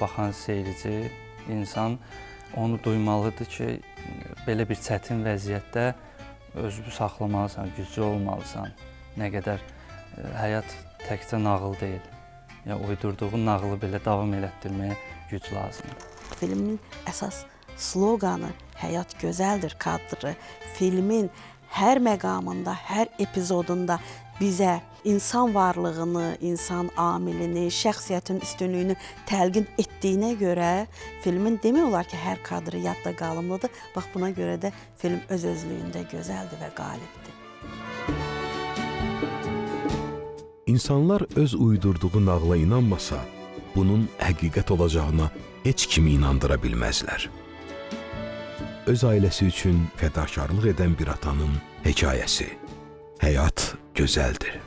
baxan seyirci, insan onu duymalıdır ki, belə bir çətin vəziyyətdə özünü saxlamalısan, güclü olmalısan. Nə qədər həyat təkcə nağıl deyil. Yəni uydurduğun nağılı belə davam elətdirməyə güc lazımdır. Filmin əsas sloqanı "Həyat gözəldir" kadrı filmin hər məqamında, hər epizodunda bizə insan varlığını, insan amilini, şəxsiyyətin üstünlüyünü təlqin etdiyinə görə filmin demək olar ki, hər kadrı yadda qalımlıdır. Bax buna görə də film öz-özlüyündə gözəldir və qalibdir. İnsanlar öz uydurduğu nağla inanmasa, bunun həqiqət olacağına heç kimi inandıra bilməzlər. Öz ailəsi üçün fədakarlıq edən bir atanın hekayəsi. Həyat gözəldir.